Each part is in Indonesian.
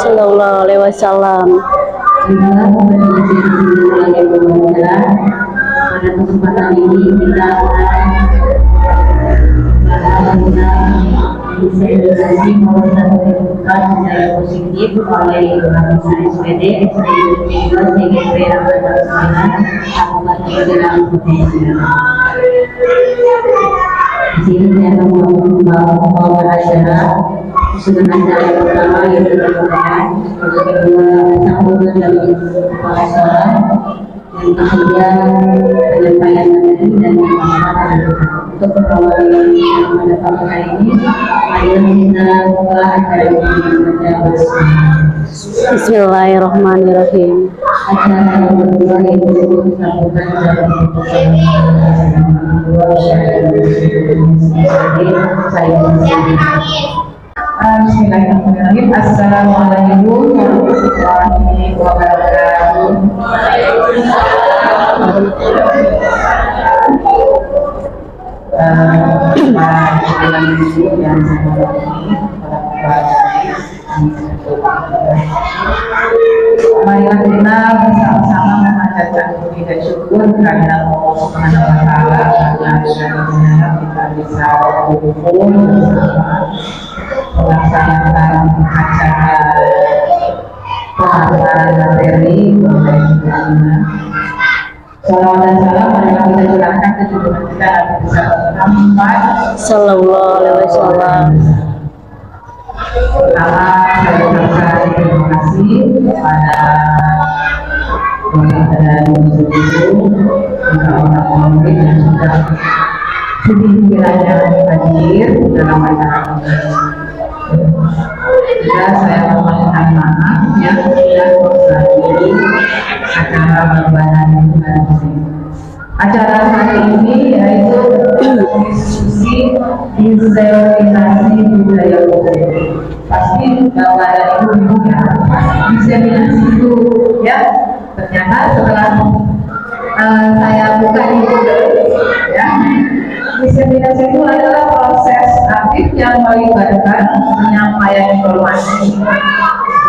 Sallallahu alaihi wasallam. Pada kesempatan ini kita sosialisasi program terbuka secara positif oleh SPD, CGP Angkatan 9, Kabupaten Gelang Potensial. Di sini saya akan membawa acara susunan acara yang pertama yang dilakukan, yang kedua sambutan dari kepala sekolah, yang ketiga penyampaian materi dan pemaparan. Untuk mengawali pada pagi hari ini, mari kita buka acara ini dengan bersama. Bismillahirrahmanirrahim. Acara yang kedua yaitu sambutan dari Bismillahirrahmanirrahim. Assalamualaikum warahmatullahi wabarakatuh. Marilah kita bersama-sama memanjatkan puji dan syukur kehadirat Allah Subhanahu wa Ta'ala karena dengan kita bisa berkumpul bersama melaksanakan acara pemaparan materi mengenai Islam. Salawat dan salam marilah kita curahkan ke junjungan kita Nabi besar Muhammad Sallallahu alaihi wasallam. Pertama, saya ucapkan terima kasih kepada Bapak dan Ibu juga orang-orang yang sudah kiranya hadir dalam acara ini. Juga saya memohon maaf yang tidak terjadi acara berbahan acara hari ini yaitu diskusi diseminasi budaya Poso. Pasti bapak dan ibu ya, diseminasi itu ya. Ternyata setelah saya buka di Google ya, diseminasi itu adalah proses aktif yang melibatkan penyampaian informasi,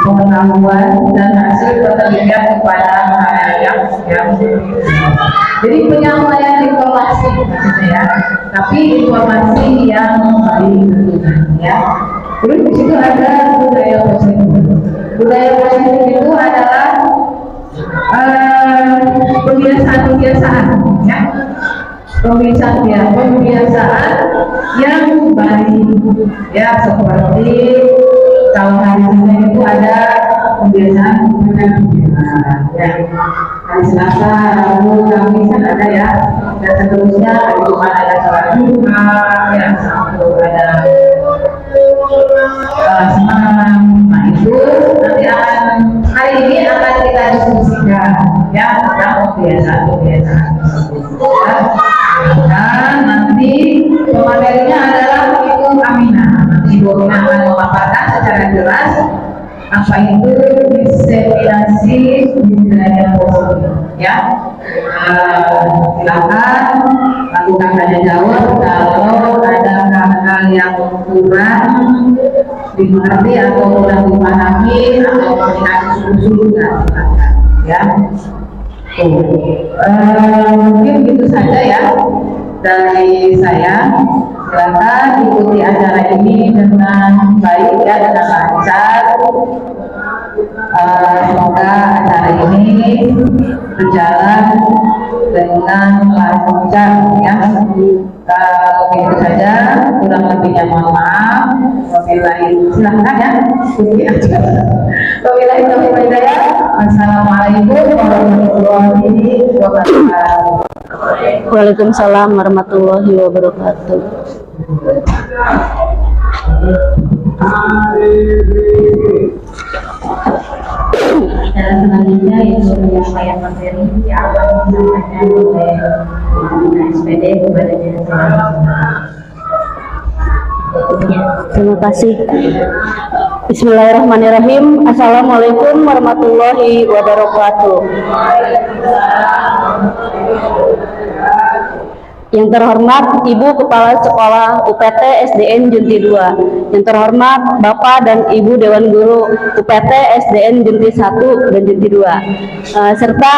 pengetahuan dan hasil penelitian kepada masyarakat yang jadi penyampaian informasi maksudnya ya, tapi informasi yang baik tentunya ya. Terus di situ ada budaya positif. Budaya positif itu adalah kebiasaan-kebiasaan ya. Kebiasaan yang baik ya, seperti kalau hari Senin itu ada kebiasaan ya, hari Selasa, Rabu, Kamis kan ada ya, dan seterusnya. Hari Jumat ada sholat Jumat ya, Sabtu ada semalam. Nah itu nanti hari ini akan kita diskusikan ya tentang kebiasaan-kebiasaan ya. Dan nanti pematerinya adalah itu Aminah. Nanti Ibu Aminah akan memaparkan secara jelas apa itu diseminasi budaya Poso ya. Silakan lakukan tanya jawab. Kalau ada hal-hal yang kurang dimengerti atau kurang dipahami atau komunikasi sungguh-sungguh ya. Mungkin begitu saja ya dari saya. Silakan ikuti acara ini dengan baik ya, dengan lancar. Semoga acara ini berjalan dengan lancar ya. Kalau itu saja, kurang lebihnya mohon maaf. Wabillahi, silahkan ya. Wabillahi taufiq wal hidayah. Assalamualaikum warahmatullahi wabarakatuh. Waalaikumsalam warahmatullahi wabarakatuh. Dan selanjutnya itu penyampaian materi yang akan disampaikan oleh SPD kepada Terima kasih. Bismillahirrahmanirrahim. Assalamualaikum warahmatullahi wabarakatuh. Yang terhormat Ibu Kepala Sekolah UPT SDN Junti 2, yang terhormat Bapak dan Ibu Dewan Guru UPT SDN Junti 1 dan Junti 2, serta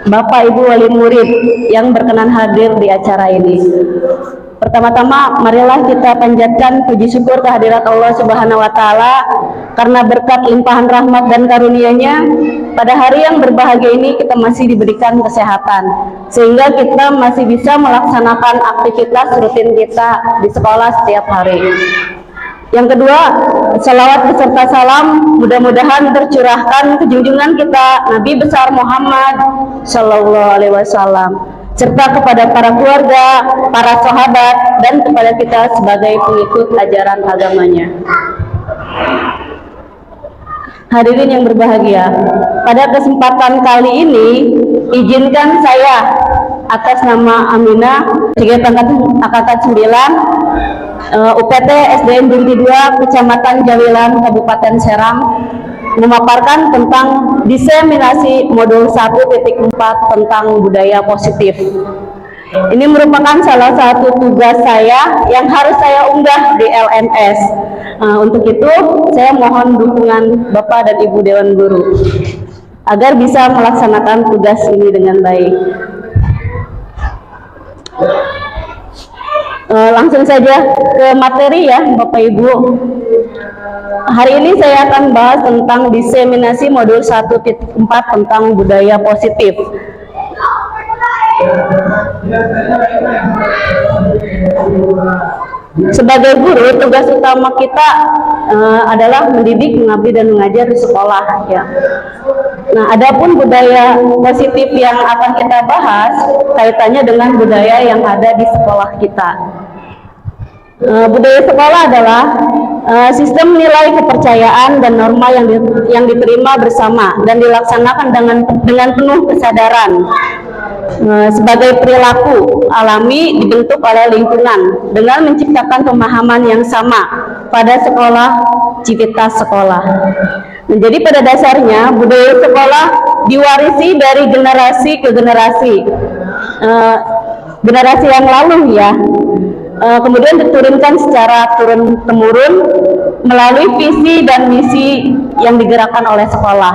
Bapak Ibu Wali Murid yang berkenan hadir di acara ini. Pertama-tama, marilah kita panjatkan puji syukur kehadirat Allah Subhanahu wa Ta'ala karena berkat limpahan rahmat dan karunia-Nya pada hari yang berbahagia ini kita masih diberikan kesehatan sehingga kita masih bisa melaksanakan aktivitas rutin kita di sekolah setiap hari. Yang kedua, salawat beserta salam mudah-mudahan tercurahkan ke junjungan kita Nabi besar Muhammad Sallallahu Alaihi Wasallam, serta kepada para keluarga, para sahabat, dan kepada kita sebagai pengikut ajaran agamanya. Hadirin yang berbahagia, pada kesempatan kali ini izinkan saya atas nama Aminah, Sekretaris Angkatan 9 UPT SDN Junti 2 Kecamatan Jawilan Kabupaten Serang memaparkan tentang diseminasi modul 1.4 tentang budaya positif. Ini merupakan salah satu tugas saya yang harus saya unggah di LMS. Untuk itu, saya mohon dukungan Bapak dan Ibu Dewan Guru agar bisa melaksanakan tugas ini dengan baik. Langsung saja ke materi ya Bapak Ibu. Hari ini saya akan bahas tentang diseminasi modul 1.4 tentang budaya positif. Sebagai guru, tugas utama kita adalah mendidik, mengabdi, dan mengajar di sekolah ya. Nah, adapun budaya positif yang akan kita bahas kaitannya dengan budaya yang ada di sekolah kita. Budaya sekolah adalah sistem nilai kepercayaan dan norma yang diterima bersama dan dilaksanakan dengan penuh kesadaran sebagai perilaku alami dibentuk oleh lingkungan dengan menciptakan pemahaman yang sama pada sekolah, civitas sekolah. Jadi pada dasarnya budaya sekolah diwarisi dari generasi ke generasi, generasi yang lalu ya. Kemudian diturunkan secara turun-temurun melalui visi dan misi yang digerakkan oleh sekolah.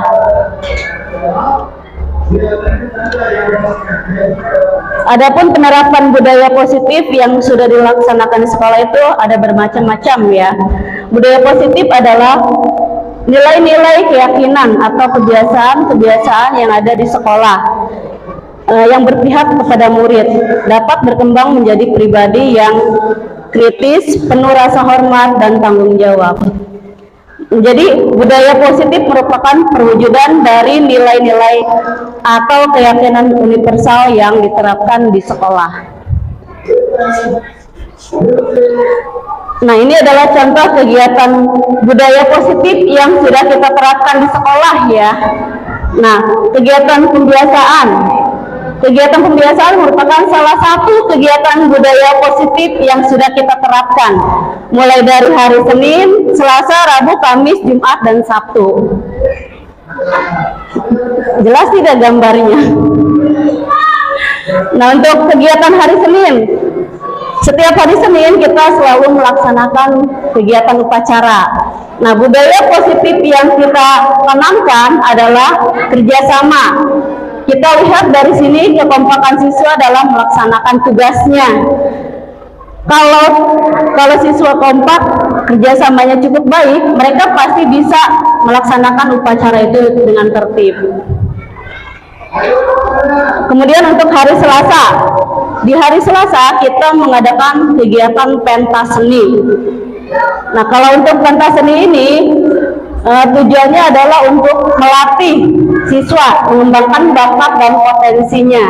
Adapun penerapan budaya positif yang sudah dilaksanakan di sekolah itu ada bermacam-macam ya. Budaya positif adalah nilai-nilai keyakinan atau kebiasaan-kebiasaan yang ada di sekolah yang berpihak kepada murid dapat berkembang menjadi pribadi yang kritis, penuh rasa hormat dan tanggung jawab. Jadi budaya positif merupakan perwujudan dari nilai-nilai atau keyakinan universal yang diterapkan di sekolah. Nah, ini adalah contoh kegiatan budaya positif yang sudah kita terapkan di sekolah ya. Nah, kegiatan pembiasaan merupakan salah satu kegiatan budaya positif yang sudah kita terapkan mulai dari hari Senin, Selasa, Rabu, Kamis, Jumat, dan Sabtu. Jelas tidak gambarnya? Nah, untuk kegiatan hari Senin, setiap hari Senin kita selalu melaksanakan kegiatan upacara. Nah, budaya positif yang kita tanamkan adalah kerjasama. Kita lihat dari sini kekompakan siswa dalam melaksanakan tugasnya. Kalau siswa kompak, kerjasamanya cukup baik, mereka pasti bisa melaksanakan upacara itu dengan tertib. Kemudian untuk hari Selasa, di hari Selasa kita mengadakan kegiatan pentas seni. Nah, kalau untuk pentas seni ini tujuannya adalah untuk melatih siswa mengembangkan bakat dan potensinya.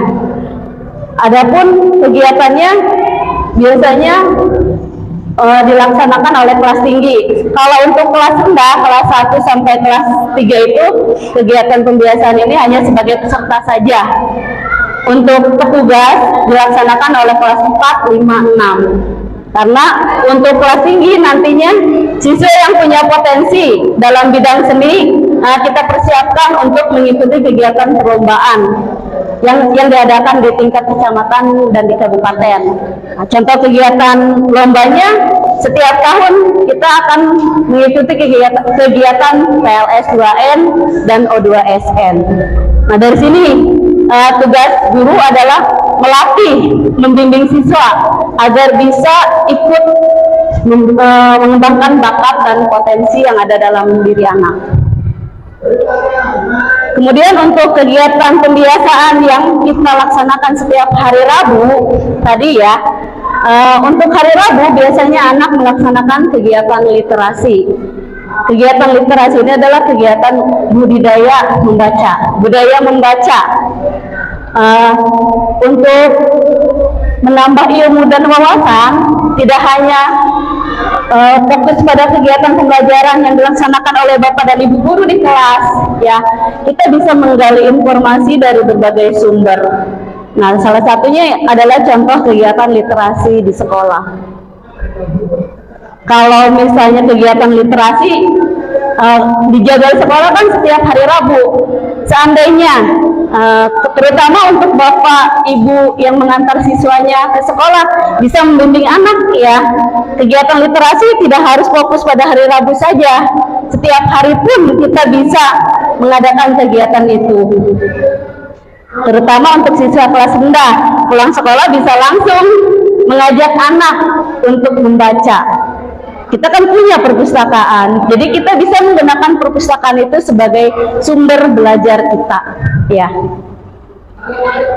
Adapun kegiatannya biasanya dilaksanakan oleh kelas tinggi. Kalau untuk kelas rendah, kelas 1 sampai kelas 3 itu kegiatan pembiasaan ini hanya sebagai peserta saja. Untuk petugas dilaksanakan oleh kelas 4, 5, 6. Karena untuk kelas tinggi nantinya siswa yang punya potensi dalam bidang seni kita persiapkan untuk mengikuti kegiatan perlombaan yang diadakan di tingkat kecamatan dan di kabupaten. Nah, contoh kegiatan lombanya setiap tahun kita akan mengikuti kegiatan PLS 2N dan O2SN. Nah, dari sini tugas guru adalah melatih, membimbing siswa agar bisa ikut mengembangkan bakat dan potensi yang ada dalam diri anak. Kemudian untuk kegiatan pembiasaan yang kita laksanakan setiap hari Rabu tadi ya, untuk hari Rabu biasanya anak melaksanakan kegiatan literasi. Kegiatan literasi ini adalah kegiatan budaya membaca. Untuk menambah ilmu dan wawasan, tidak hanya fokus pada kegiatan pembelajaran yang dilaksanakan oleh Bapak dan Ibu guru di kelas, ya, kita bisa menggali informasi dari berbagai sumber. Nah, salah satunya adalah contoh kegiatan literasi di sekolah. Kalau misalnya kegiatan literasi di jadwal sekolah kan setiap hari Rabu. Seandainya terutama untuk Bapak Ibu yang mengantar siswanya ke sekolah bisa membimbing anak, ya, kegiatan literasi tidak harus fokus pada hari Rabu saja. Setiap hari pun kita bisa mengadakan kegiatan itu. Terutama untuk siswa kelas rendah, pulang sekolah bisa langsung mengajak anak untuk membaca. Kita kan punya perpustakaan, jadi kita bisa menggunakan perpustakaan itu sebagai sumber belajar kita, ya.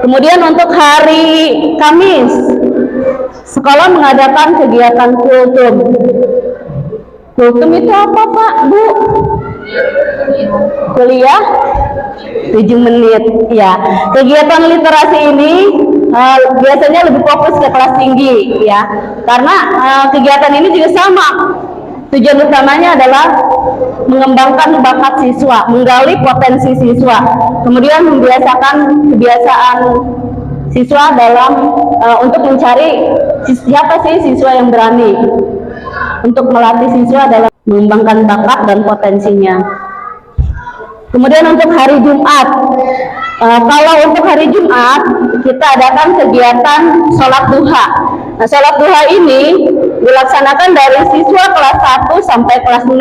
Kemudian untuk hari Kamis, sekolah mengadakan kegiatan kultum. Kultum itu apa, Pak, Bu? Kuliah 7 menit, ya. Kegiatan literasi ini biasanya lebih fokus ke kelas tinggi, ya, karena kegiatan ini juga sama, tujuan utamanya adalah mengembangkan bakat siswa, menggali potensi siswa, kemudian membiasakan kebiasaan siswa dalam untuk mencari siapa sih siswa yang berani, untuk melatih siswa dalam mengembangkan bakat dan potensinya. Kemudian untuk hari Jumat, kalau untuk hari Jumat kita adakan kegiatan sholat duha. Nah, sholat duha ini dilaksanakan dari siswa kelas 1 sampai kelas 6.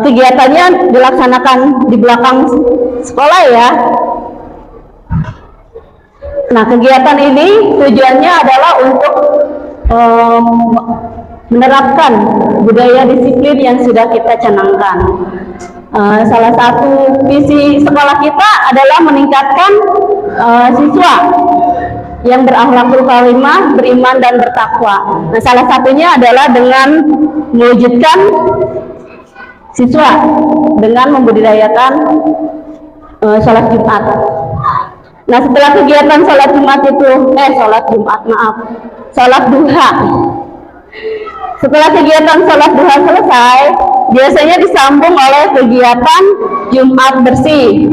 Kegiatannya dilaksanakan di belakang sekolah, ya. Nah, kegiatan ini tujuannya adalah untuk menerapkan budaya disiplin yang sudah kita canangkan. Salah satu visi sekolah kita adalah meningkatkan siswa yang berakhlakul karimah, beriman dan bertakwa. Nah, salah satunya adalah dengan mewujudkan siswa dengan membudidayakan sholat Jumat. Nah, setelah kegiatan sholat duha. Setelah kegiatan sholat duha selesai, biasanya disambung oleh kegiatan Jumat bersih.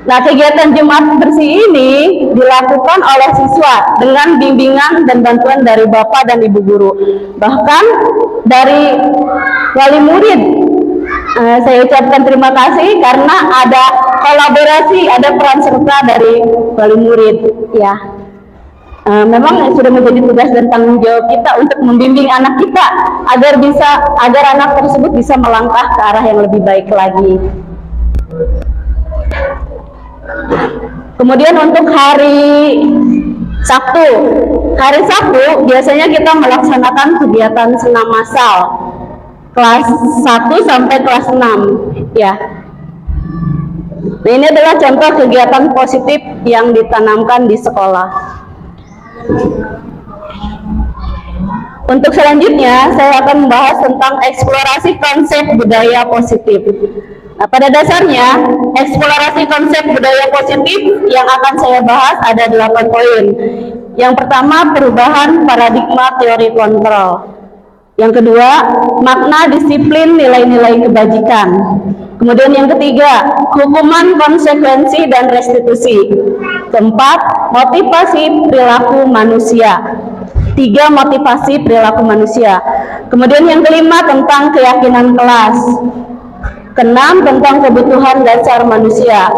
Nah, kegiatan Jumat bersih ini dilakukan oleh siswa dengan bimbingan dan bantuan dari Bapak dan Ibu guru. Bahkan dari wali murid, saya ucapkan terima kasih karena ada kolaborasi, ada peran serta dari wali murid, ya. Memang sudah menjadi tugas dan tanggung jawab kita untuk membimbing anak kita agar anak tersebut bisa melangkah ke arah yang lebih baik lagi. Kemudian untuk hari Sabtu biasanya kita melaksanakan kegiatan senam massal kelas 1 sampai kelas 6, ya. Nah, ini adalah contoh kegiatan positif yang ditanamkan di sekolah. Untuk selanjutnya, saya akan membahas tentang eksplorasi konsep budaya positif. Nah, pada dasarnya, eksplorasi konsep budaya positif yang akan saya bahas ada 8 poin. Yang pertama, perubahan paradigma teori kontrol. Yang kedua, makna disiplin nilai-nilai kebajikan. Kemudian yang ketiga, hukuman, konsekuensi, dan restitusi. Keempat, motivasi perilaku manusia. 3, motivasi perilaku manusia. Kemudian yang kelima, tentang keyakinan kelas. Keenam, tentang kebutuhan dasar manusia.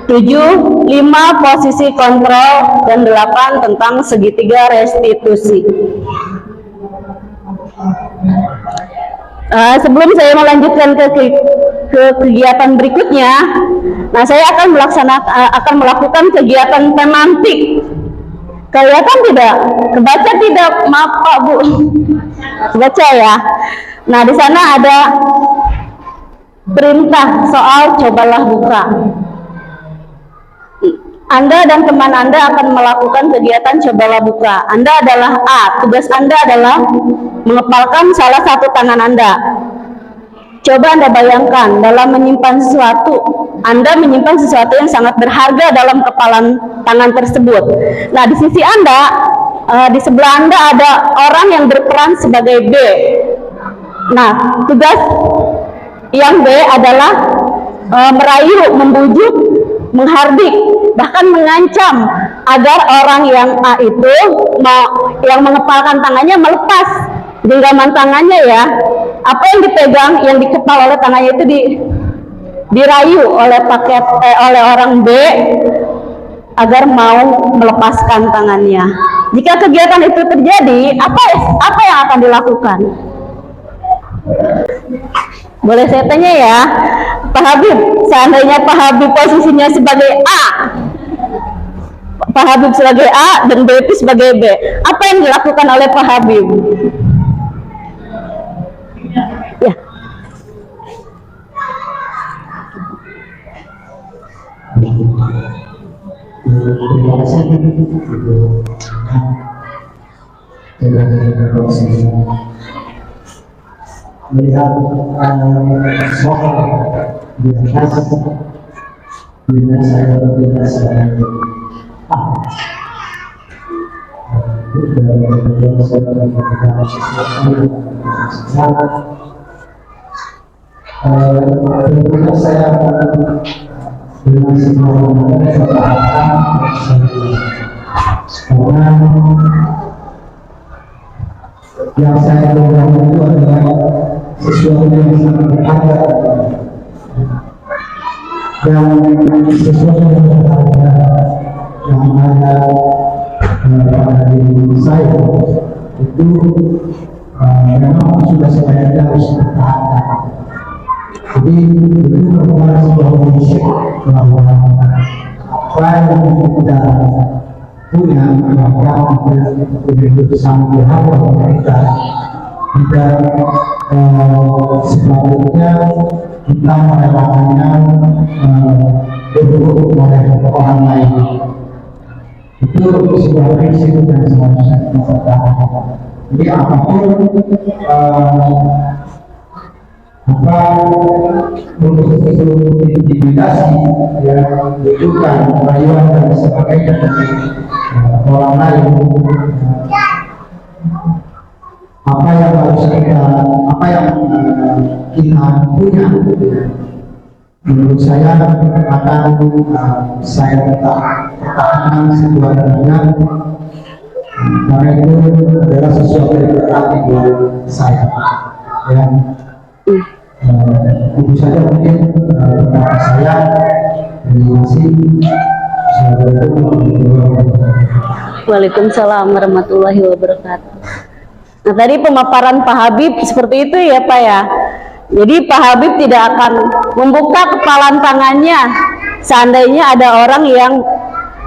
7, 5, posisi kontrol. Dan 8, tentang segitiga restitusi. Sebelum saya melanjutkan ke kegiatan berikutnya, nah saya akan melakukan kegiatan temantik. Kelihatan tidak? Kebaca tidak? Maaf Pak Bu. Kebaca ya. Nah di sana ada perintah soal cobalah buka. Anda dan teman Anda akan melakukan kegiatan cobalah buka. Anda adalah A. Tugas Anda adalah mengepalkan salah satu tangan Anda. Coba Anda bayangkan, dalam menyimpan sesuatu, Anda menyimpan sesuatu yang sangat berharga dalam kepalan tangan tersebut. Nah, di sisi Anda, di sebelah Anda ada orang yang berperan sebagai B. Nah, tugas yang B adalah merayu, membujuk, menghardik, bahkan mengancam agar orang yang A itu yang mengepalkan tangannya melepas genggaman tangannya ya. Apa yang dipegang, yang dikepal oleh tangannya itu dirayu oleh oleh orang B agar mau melepaskan tangannya. Jika kegiatan itu terjadi, apa yang akan dilakukan? Boleh saya tanya ya, Pak Habib, seandainya Pak Habib posisinya sebagai A, Pak Habib sebagai A dan B itu sebagai B, apa yang dilakukan oleh Pak Habib? Ya. Melihat soal biasa bila saya berbeda sebagai tentunya saya dengan semua karena yang saya lakukan itu adalah sesuatu yang sangat berharga dan sesuatu yang berharga yang ada pada diri saya itu memang sudah sebaiknya harus bertahan. Jadi itu merupakan sebuah prinsip bahwa apa yang kita punya maka hidup bersama berharga mereka tidak sebaliknya kita merelakannya berburuk oleh orang lain. Itu sebuah prinsip yang seharusnya kita pertahankan. Jadi apapun untuk itu intimidasi yang dibutuhkan rayuan dan sebagainya dari orang lain, apa yang kita punya menurut saya akan saya pertahankan sebuah derajat karena itu adalah sesuatu yang berarti buat saya ya. Itu saja mungkin pendapat saya. Terima kasih. Waalaikumsalam warahmatullahi wabarakatuh. Nah tadi pemaparan Pak Habib seperti itu ya Pak ya. Jadi Pak Habib tidak akan membuka kepalan tangannya seandainya ada orang yang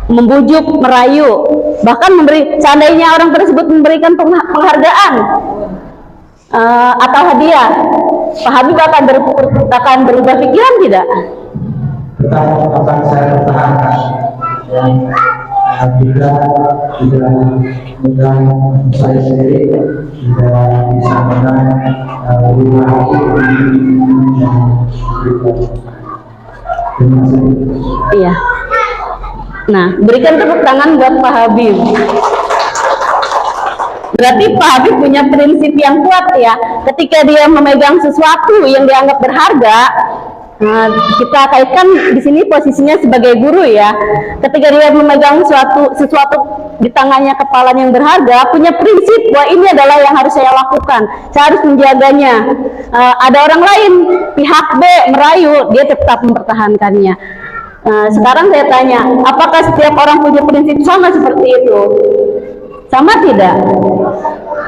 membujuk, merayu, bahkan seandainya orang tersebut memberikan penghargaan atau hadiah, Pak Habib akan berubah pikiran tidak? tetap akan saya pertahankan. Dan juga tidak mudah saya sendiri tidak bisa menang lima hakim yang berikut. Terima kasih. Iya. Nah, berikan tepuk tangan buat Pak Habib. Berarti Pak Habib punya prinsip yang kuat ya. Ketika dia memegang sesuatu yang dianggap berharga, kita kaitkan di sini posisinya sebagai guru ya. Ketika dia memegang sesuatu di tangannya kepala yang berharga, punya prinsip bahwa ini adalah yang harus saya lakukan. Saya harus menjaganya. Ada orang lain, pihak B merayu, dia tetap mempertahankannya. Sekarang saya tanya, apakah setiap orang punya prinsip sama seperti itu? Sama tidak?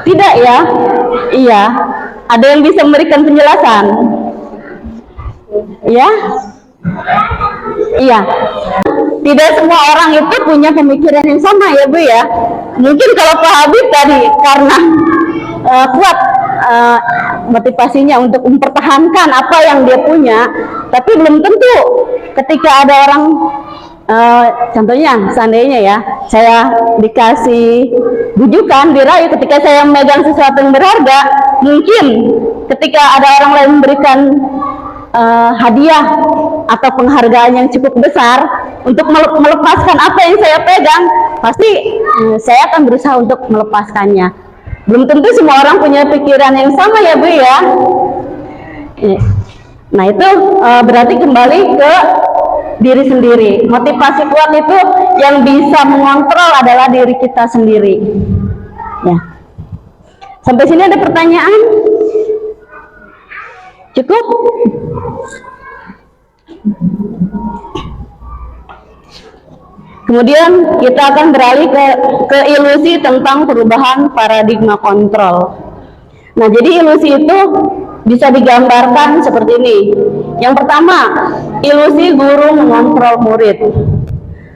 Tidak ya? Iya. Ada yang bisa memberikan penjelasan? Ya? Iya. Tidak semua orang itu punya pemikiran yang sama ya Bu ya. Mungkin kalau Pak Habib tadi karena kuat motivasinya untuk mempertahankan apa yang dia punya, tapi belum tentu ketika ada orang contohnya seandainya ya, saya dikasih bujukan, dirayu ketika saya memegang sesuatu yang berharga, mungkin ketika ada orang lain memberikan hadiah atau penghargaan yang cukup besar untuk melepaskan apa yang saya pegang, pasti saya akan berusaha untuk melepaskannya. Belum tentu semua orang punya pikiran yang sama ya Bu ya. Nah itu berarti kembali ke diri sendiri. Motivasi kuat itu yang bisa mengontrol adalah diri kita sendiri. Ya. Sampai sini ada pertanyaan? Cukup? Kemudian kita akan beralih ke ilusi tentang perubahan paradigma kontrol. Nah, jadi ilusi itu bisa digambarkan seperti ini. Yang pertama, ilusi guru mengontrol murid.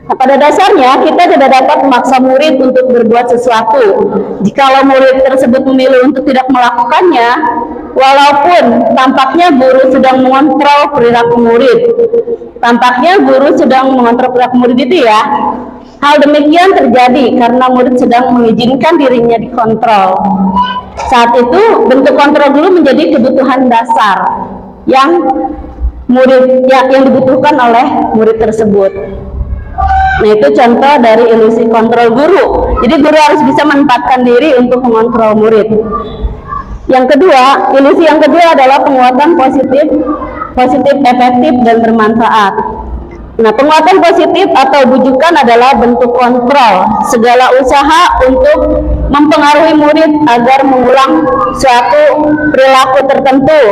Nah, pada dasarnya kita tidak dapat memaksa murid untuk berbuat sesuatu. Jikalau murid tersebut memilih untuk tidak melakukannya, walaupun tampaknya guru sedang mengontrol perilaku murid. Tampaknya guru sedang mengontrol perilaku murid itu ya. Hal demikian terjadi karena murid sedang mengizinkan dirinya dikontrol. Saat itu bentuk kontrol dulu menjadi kebutuhan dasar yang dibutuhkan oleh murid tersebut. Nah, itu contoh dari ilusi kontrol guru. Jadi guru harus bisa menempatkan diri untuk mengontrol murid. Yang kedua, ilusi yang kedua adalah penguatan positif, efektif, dan bermanfaat. Nah, penguatan positif atau bujukan adalah bentuk kontrol segala usaha untuk mempengaruhi murid agar mengulang suatu perilaku tertentu.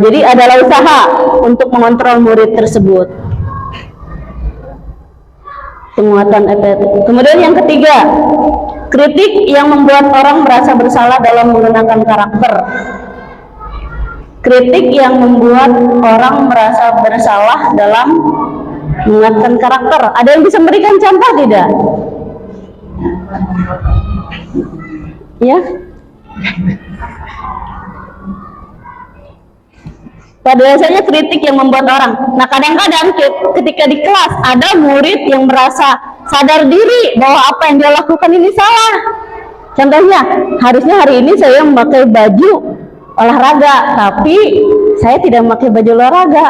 Jadi adalah usaha untuk mengontrol murid tersebut. Penguatan efektif. Kemudian yang ketiga, kritik yang membuat orang merasa bersalah dalam menggunakan karakter. Kritik yang membuat orang merasa bersalah dalam menggunakan karakter. Ada yang bisa memberikan contoh tidak? Ya. Pada dasarnya kritik yang membuat orang. Nah, kadang-kadang ketika di kelas ada murid yang merasa sadar diri bahwa apa yang dia lakukan ini salah. Contohnya, harusnya hari ini saya memakai baju olahraga, tapi saya tidak memakai baju olahraga.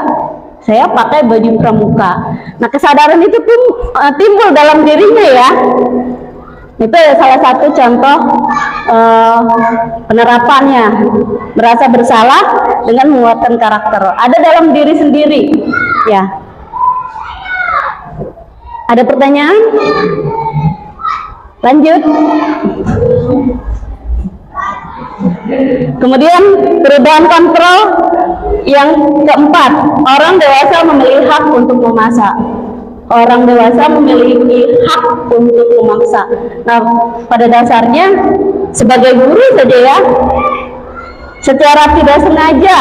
Saya pakai baju pramuka. Nah, kesadaran itu pun timbul dalam dirinya ya. Itu salah satu contoh penerapannya, merasa bersalah dengan menguatkan karakter. Ada dalam diri sendiri, ya. Ada pertanyaan? Lanjut. Kemudian perubahan kontrol yang keempat, orang dewasa memiliki hak untuk memasak. Orang dewasa memiliki hak untuk memaksa. Nah, pada dasarnya sebagai guru saja ya, secara tidak sengaja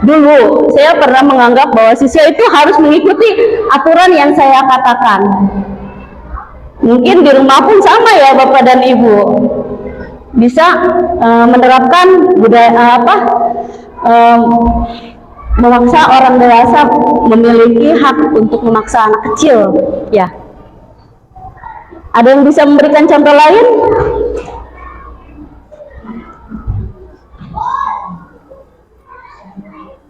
dulu saya pernah menganggap bahwa siswa itu harus mengikuti aturan yang saya katakan. Mungkin di rumah pun sama ya Bapak dan Ibu, bisa menerapkan budaya memaksa orang dewasa memiliki hak untuk memaksa anak kecil, ya. Ada yang bisa memberikan contoh lain?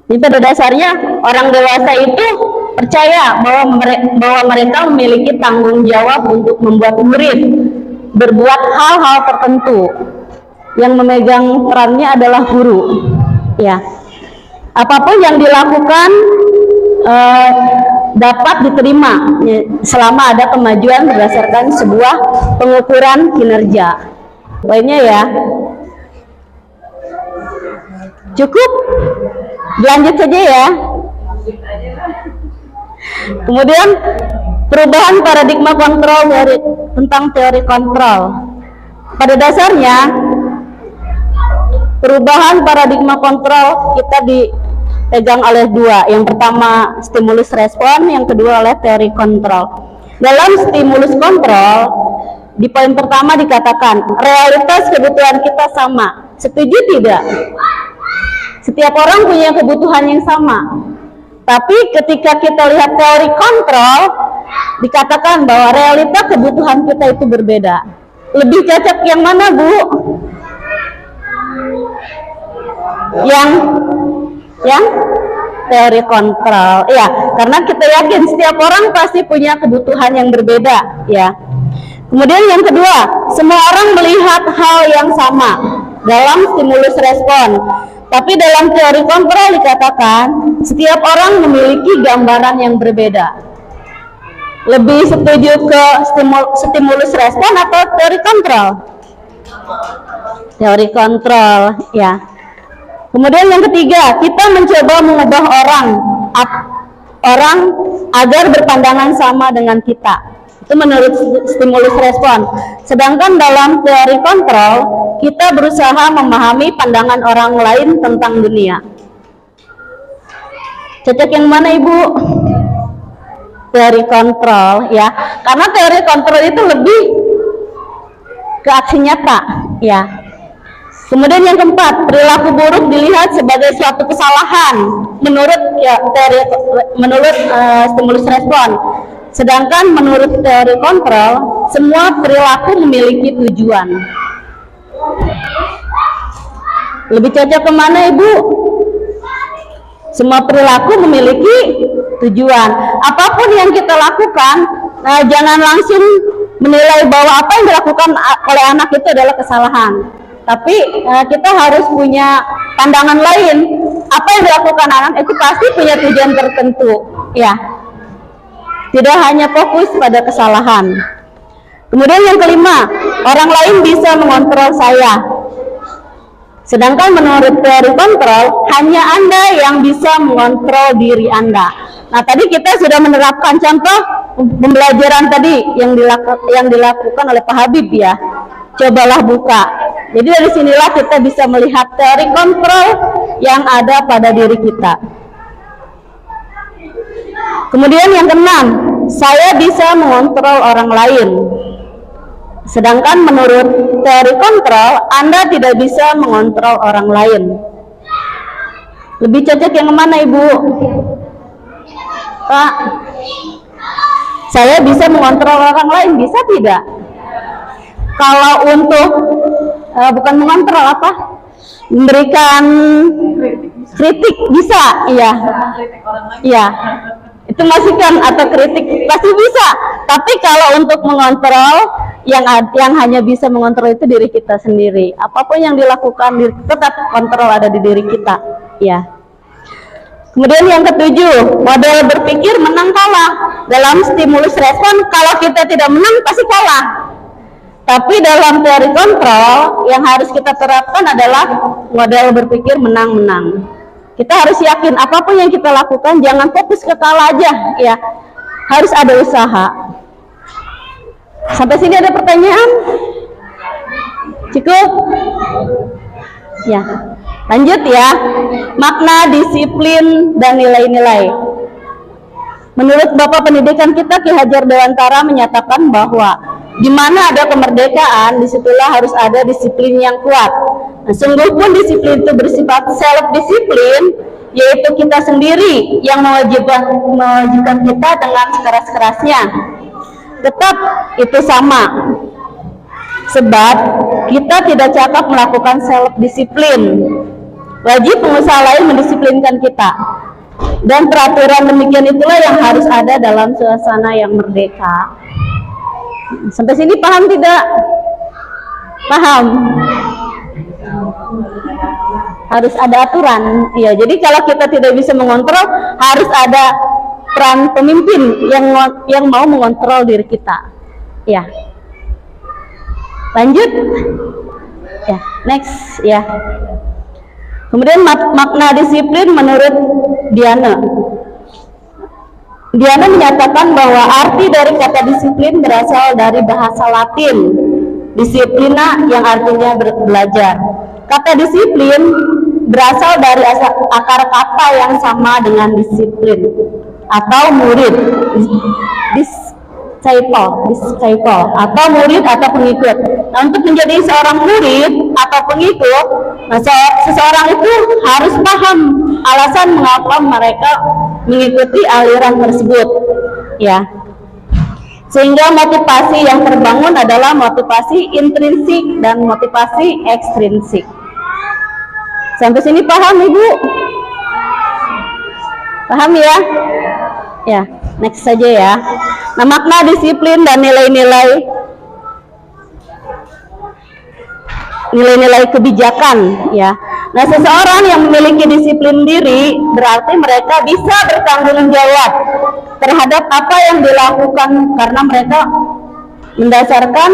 Jadi pada dasarnya orang dewasa itu percaya bahwa mereka memiliki tanggung jawab untuk membuat murid berbuat hal-hal tertentu. Yang memegang perannya adalah guru, ya. Apapun yang dilakukan dapat diterima selama ada kemajuan berdasarkan sebuah pengukuran kinerja. Poinnya ya. Cukup? Lanjut saja ya. Kemudian perubahan paradigma kontrol tentang teori kontrol. Pada dasarnya perubahan paradigma kontrol kita dipegang oleh dua. Yang pertama stimulus respon, yang kedua oleh teori kontrol. Dalam stimulus kontrol, di poin pertama dikatakan realitas kebutuhan kita sama. Setuju tidak? Setiap orang punya kebutuhan yang sama. Tapi ketika kita lihat teori kontrol, dikatakan bahwa realita kebutuhan kita itu berbeda. Lebih cocok yang mana, Bu? Yang teori kontrol. Ya, karena kita yakin setiap orang pasti punya kebutuhan yang berbeda, ya. Kemudian yang kedua, semua orang melihat hal yang sama dalam stimulus respon. Tapi dalam teori kontrol dikatakan setiap orang memiliki gambaran yang berbeda. Lebih setuju ke stimulus respon atau teori kontrol? Teori kontrol, ya. Kemudian yang ketiga, kita mencoba mengubah orang agar berpandangan sama dengan kita. Itu menurut stimulus respon. Sedangkan dalam teori kontrol, kita berusaha memahami pandangan orang lain tentang dunia. Cocok yang mana, Ibu? Teori kontrol, ya. Karena teori kontrol itu lebih ke aksi nyata, ya. Kemudian yang keempat, perilaku buruk dilihat sebagai suatu kesalahan menurut stimulus respon. Sedangkan menurut teori kontrol, semua perilaku memiliki tujuan. Lebih cocok kemana, Ibu? Semua perilaku memiliki tujuan. Apapun yang kita lakukan, jangan langsung menilai bahwa apa yang dilakukan oleh anak itu adalah kesalahan. Tapi kita harus punya pandangan lain. Apa yang dilakukan anak itu pasti punya tujuan tertentu, ya. Tidak hanya fokus pada kesalahan. Kemudian yang kelima, orang lain bisa mengontrol saya. Sedangkan menurut teori kontrol, hanya Anda yang bisa mengontrol diri Anda. Nah, tadi kita sudah menerapkan contoh pembelajaran tadi yang dilakukan oleh Pak Habib, ya. Cobalah buka. Jadi dari sinilah kita bisa melihat teori kontrol yang ada pada diri kita. Kemudian yang keenam, saya bisa mengontrol orang lain. Sedangkan menurut teori kontrol, Anda tidak bisa mengontrol orang lain. Lebih cocok yang mana, Ibu? Pak, saya bisa mengontrol orang lain, bisa tidak? Kalau untuk bukan mengontrol, apa? Memberikan kritik bisa, iya. Iya. Itu masukan atau kritik pasti bisa. Tapi kalau untuk mengontrol, yang hanya bisa mengontrol itu diri kita sendiri. Apapun yang dilakukan, tetap kontrol ada di diri kita, ya. Kemudian yang ketujuh, model berpikir menang kalah. Dalam stimulus respon, kalau kita tidak menang pasti kalah. Tapi dalam teori kontrol, yang harus kita terapkan adalah model berpikir menang-menang. Kita harus yakin apapun yang kita lakukan jangan fokus ke kalah aja, ya. Harus ada usaha. Sampai sini ada pertanyaan? Cukup? Ya. Lanjut ya. Makna disiplin dan nilai-nilai. Menurut Bapak Pendidikan kita, Ki Hajar Dewantara menyatakan bahwa di mana ada kemerdekaan, disitulah harus ada disiplin yang kuat. Nah, sungguh pun disiplin itu bersifat self disiplin, yaitu kita sendiri yang mewajibkan kita dengan sekeras-kerasnya. Tetap itu sama. Sebab kita tidak cakap melakukan self disiplin. Wajib pengusaha lain mendisiplinkan kita. Dan peraturan demikian itulah yang harus ada dalam suasana yang merdeka. Sampai sini paham tidak? Paham? Harus ada aturan. Iya, jadi kalau kita tidak bisa mengontrol, harus ada peran pemimpin yang mau mengontrol diri kita. Ya. Lanjut. Ya, next ya. Kemudian makna disiplin menurut Diana. Diana menyatakan bahwa arti dari kata disiplin berasal dari bahasa Latin, disiplina, yang artinya belajar. Kata disiplin berasal dari akar kata yang sama dengan disiplin atau murid, disciple atau murid atau pengikut. Nah, untuk menjadi seorang murid atau pengikut, seseorang itu harus paham alasan mengapa mereka mengikuti aliran tersebut, ya. Sehingga motivasi yang terbangun adalah motivasi intrinsik dan motivasi ekstrinsik. Sampai sini paham, Ibu? Paham ya? Ya, next saja ya. Nah, makna disiplin dan nilai-nilai kebijakan, ya. Nah, seseorang yang memiliki disiplin diri berarti mereka bisa bertanggung jawab terhadap apa yang dilakukan karena mereka mendasarkan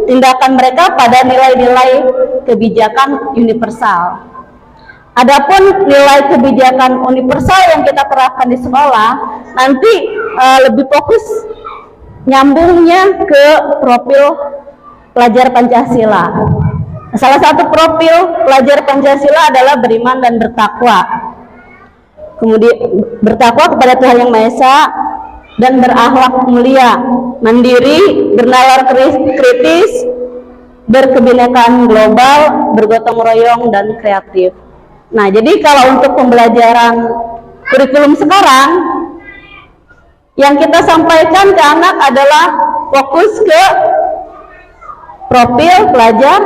tindakan mereka pada nilai-nilai kebijakan universal. Adapun nilai kebijakan universal yang kita terapkan di sekolah nanti lebih fokus nyambungnya ke profil pelajar Pancasila. Salah satu profil pelajar Pancasila adalah beriman dan bertakwa. Kemudian bertakwa kepada Tuhan Yang Maha Esa dan berakhlak mulia, mandiri, bernalar kritis, berkebinekaan global, bergotong royong dan kreatif. Nah, jadi kalau untuk pembelajaran kurikulum sekarang yang kita sampaikan ke anak adalah fokus ke profil pelajar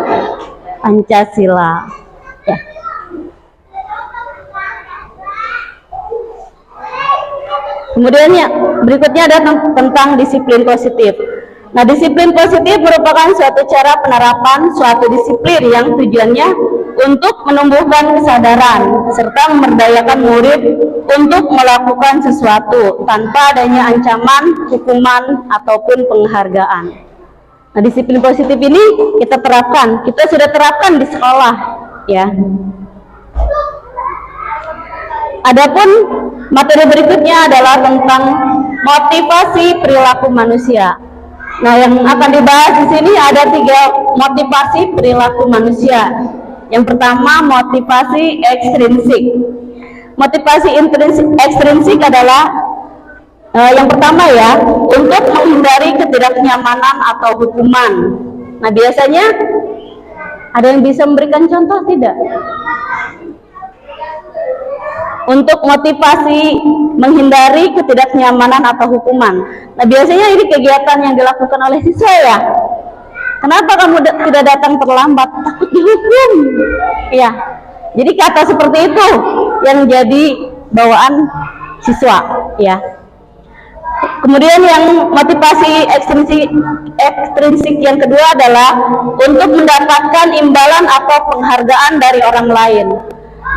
Pancasila. Ya. Kemudian ya, berikutnya ada tentang disiplin positif. Nah, disiplin positif merupakan suatu cara penerapan suatu disiplin yang tujuannya untuk menumbuhkan kesadaran serta memberdayakan murid untuk melakukan sesuatu tanpa adanya ancaman, hukuman, ataupun penghargaan. Nah, disiplin positif ini kita sudah terapkan di sekolah, ya. Adapun materi berikutnya adalah tentang motivasi perilaku manusia. Nah, yang akan dibahas di sini ada 3 motivasi perilaku manusia. Yang pertama, motivasi ekstrinsik. Motivasi ekstrinsik adalah yang pertama ya, untuk menghindari ketidaknyamanan atau hukuman. Nah, biasanya ada yang bisa memberikan contoh tidak? Untuk motivasi menghindari ketidaknyamanan atau hukuman. Nah, biasanya ini kegiatan yang dilakukan oleh siswa ya. Kenapa kamu tidak datang terlambat? Takut dihukum. Ya. Jadi kata seperti itu yang jadi bawaan siswa, ya. Kemudian yang motivasi ekstrinsik yang kedua adalah untuk mendapatkan imbalan atau penghargaan dari orang lain.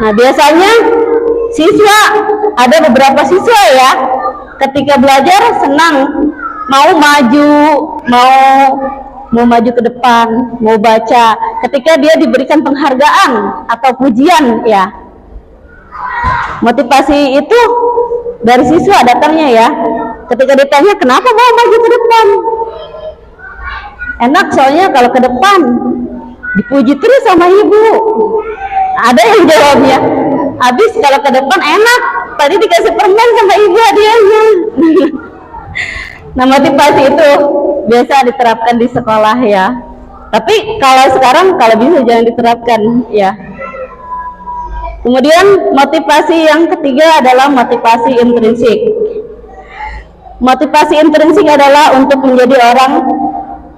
Nah, biasanya ada beberapa siswa ya, ketika belajar senang, mau maju ke depan, mau baca, ketika dia diberikan penghargaan atau pujian, ya. Motivasi itu dari siswa datangnya ya. Ketika ditanya kenapa mau maju ke depan, enak soalnya kalau ke depan dipuji terus sama ibu. Ada yang jawabnya, habis kalau ke depan enak, tadi dikasih permen sama ibu hadiahnya. Nah, motivasi itu biasa diterapkan di sekolah ya. Tapi kalau sekarang kalau bisa jangan diterapkan ya. Kemudian motivasi yang ketiga adalah motivasi intrinsik. Motivasi intrinsik adalah untuk menjadi orang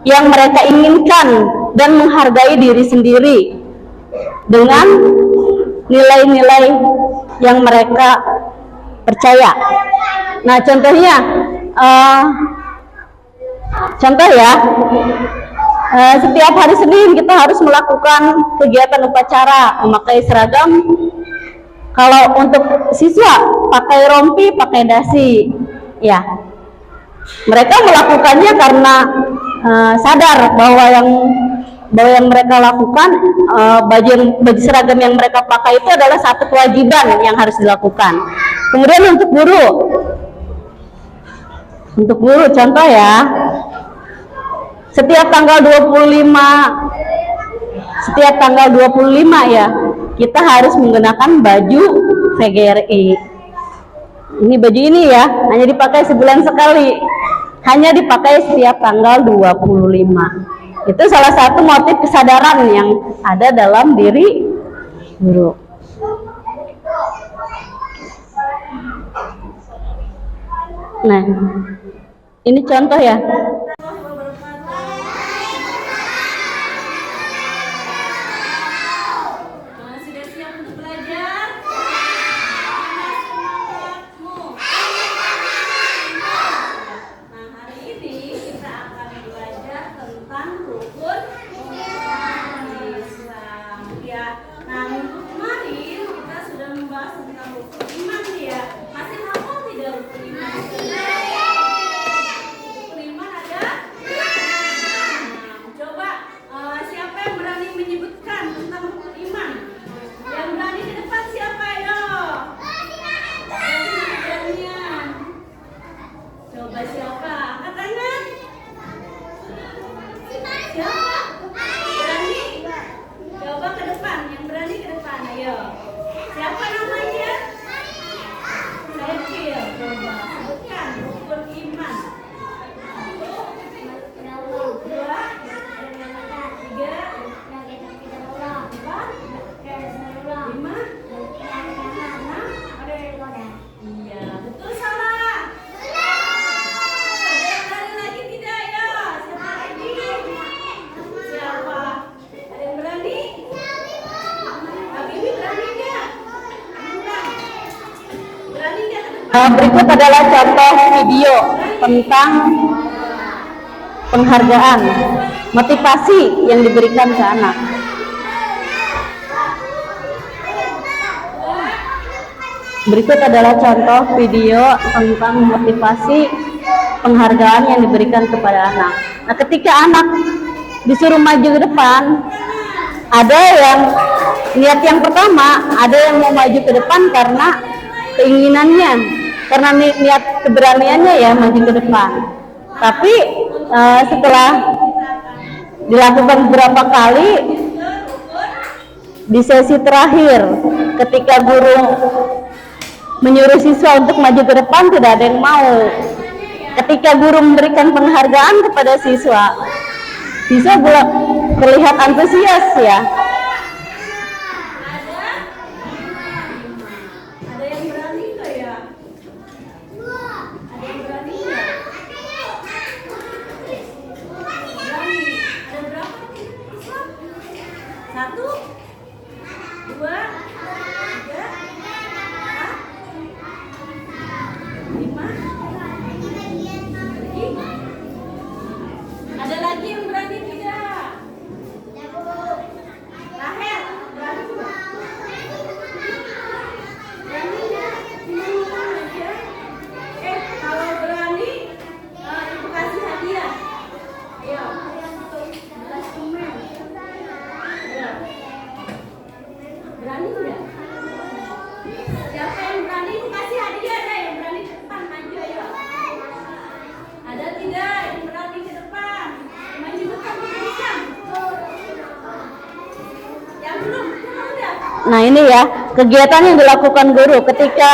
yang mereka inginkan dan menghargai diri sendiri dengan nilai-nilai yang mereka percaya. Nah, contohnya, setiap hari Senin kita harus melakukan kegiatan upacara memakai seragam. Kalau untuk siswa pakai rompi, pakai dasi, ya. Mereka melakukannya karena sadar bahwa yang mereka lakukan, baju seragam yang mereka pakai itu adalah satu kewajiban yang harus dilakukan. Kemudian untuk guru contoh ya, setiap tanggal 25 ya, kita harus menggunakan baju VGRI. Ini baju ini ya, hanya dipakai sebulan sekali, hanya dipakai setiap tanggal 25. Itu salah satu motif kesadaran yang ada dalam diri guru. Nah, ini contoh ya. Sudah siap untuk belajar? Nah, hari ini kita akan belajar tentang rukun Islam ya. Nah, minggu kemarin kita sudah membahas tentang rukun iman ya. Masih hafal tidak rukun iman? Rukun iman ada? Nah, coba siapa yang berani menyebutkan tentang rukun iman? Yang berani ke depan siapa yo? Beranian. Coba siapa? Angkat tangan. Siapa? Berani? Coba ke depan. Yang berani ke depan. Ayo. Siapa namanya? Sepil. Coba sebutkan rukun iman. 1, 2, 3, 4, 5, 6. Iya, betul salah. Ada yang berani lagi tidak ya? Siapa lagi? Siapa? Ada yang berani? Habibi berani nggak? Enggak. Berani nggak ke depan? Berikut adalah contoh video tentang penghargaan, motivasi yang diberikan ke anak. Berikut adalah contoh video tentang motivasi penghargaan yang diberikan kepada anak. Nah, ketika anak disuruh maju ke depan, ada yang niat yang pertama, ada yang mau maju ke depan karena keinginannya, karena niat keberaniannya ya maju ke depan. Tapi setelah dilakukan beberapa kali, di sesi terakhir ketika guru menyuruh siswa untuk maju ke depan, tidak ada yang mau. Ketika guru memberikan penghargaan kepada siswa terlihat antusias ya. Ada yang berani nggak ya? Ada yang berani nggak? Berani. Ada berapa? 1, 2, 3, 4, 5. Ada lagi yang berani tidak? Rahel, berani nggak? Berani nggak? Ngomong aja. Kalau berani, ibu kasih hadiah. Ayo. Belas semen. Ayo. Berani nggak? Siapa yang berani, ibu kasih hadiah deh. Yang berani ke depan maju ayo. Ada tidak yang berani ke depan? Maju depan bisa. Yang belum udah. Nah, ini ya kegiatan yang dilakukan guru ketika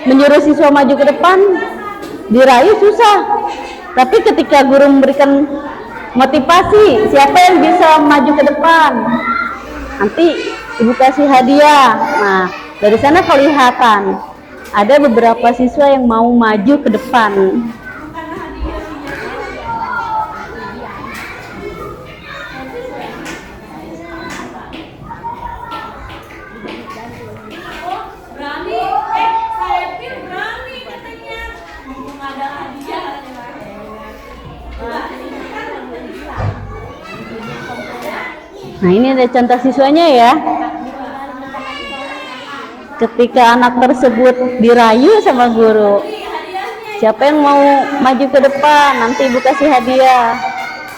menyuruh siswa maju ke depan, dirayu susah. Tapi ketika guru memberikan motivasi, siapa yang bisa maju ke depan, nanti ibu kasih hadiah. Nah, dari sana kelihatan ada beberapa siswa yang mau maju ke depan. Berani, saya pikir berani katanya. Mumpung ada hadiah. Nah, ini ada contoh siswanya ya. Ketika anak tersebut dirayu sama guru, siapa yang mau maju ke depan, nanti ibu kasih hadiah.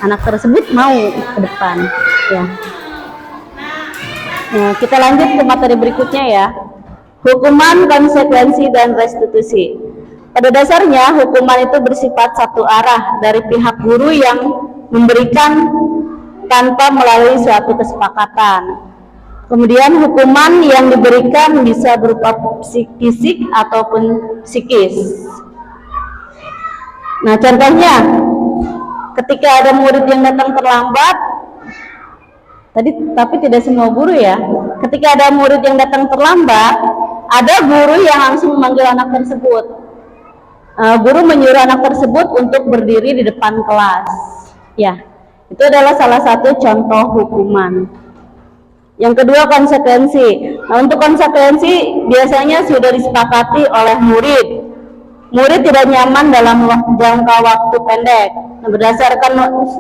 Anak tersebut mau ke depan ya. Nah, kita lanjut ke materi berikutnya ya. Hukuman, konsekuensi, dan restitusi. Pada dasarnya hukuman itu bersifat satu arah dari pihak guru yang memberikan tanpa melalui suatu kesepakatan. Kemudian hukuman yang diberikan bisa berupa fisik ataupun psikis. Nah, contohnya ketika ada murid yang datang terlambat, tapi tidak semua guru ya. Ketika ada murid yang datang terlambat, ada guru yang langsung memanggil anak tersebut. Guru menyuruh anak tersebut untuk berdiri di depan kelas. Ya, itu adalah salah satu contoh hukuman. Yang kedua, konsekuensi. Nah, untuk konsekuensi biasanya sudah disepakati oleh murid. Murid tidak nyaman dalam jangka waktu pendek. Nah, berdasarkan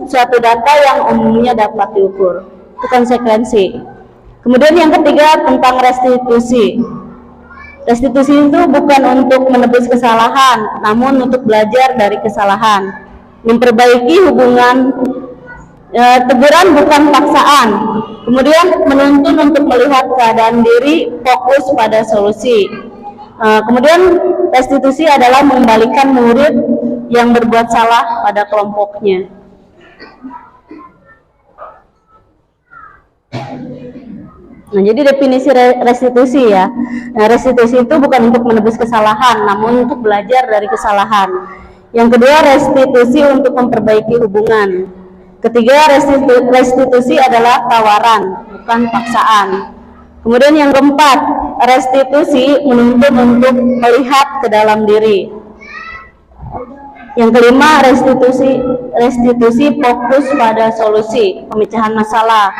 suatu data yang umumnya dapat diukur. Itu konsekuensi. Kemudian yang ketiga tentang restitusi. Restitusi itu bukan untuk menebus kesalahan, namun untuk belajar dari kesalahan, memperbaiki hubungan. Teguran bukan paksaan. Kemudian menuntun untuk melihat keadaan diri, fokus pada solusi. Kemudian restitusi adalah mengembalikan murid yang berbuat salah pada kelompoknya. Nah, jadi definisi restitusi ya. Nah, restitusi itu bukan untuk menebus kesalahan, namun untuk belajar dari kesalahan. Yang kedua, restitusi untuk memperbaiki hubungan. Ketiga, restitusi adalah tawaran, bukan paksaan. Kemudian yang keempat, restitusi menuntut untuk melihat ke dalam diri. Yang kelima, restitusi fokus pada solusi, pemecahan masalah.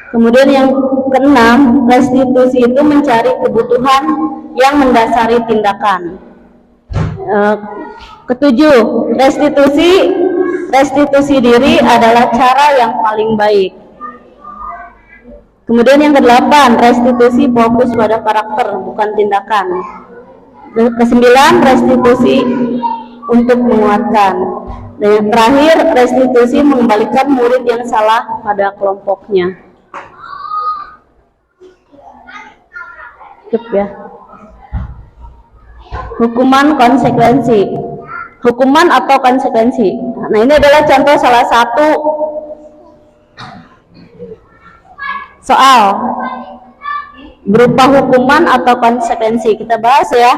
Kemudian yang keenam, restitusi itu mencari kebutuhan yang mendasari tindakan. Ketujuh, restitusi diri adalah cara yang paling baik. Kemudian yang kedelapan, restitusi fokus pada karakter, bukan tindakan. Kesembilan, restitusi untuk menguatkan. Dan yang terakhir, restitusi mengembalikan murid yang salah pada kelompoknya. Cukup ya. Hukuman, konsekuensi. Hukuman atau konsekuensi. Nah, ini adalah contoh salah satu soal berupa hukuman atau konsekuensi. Kita bahas ya.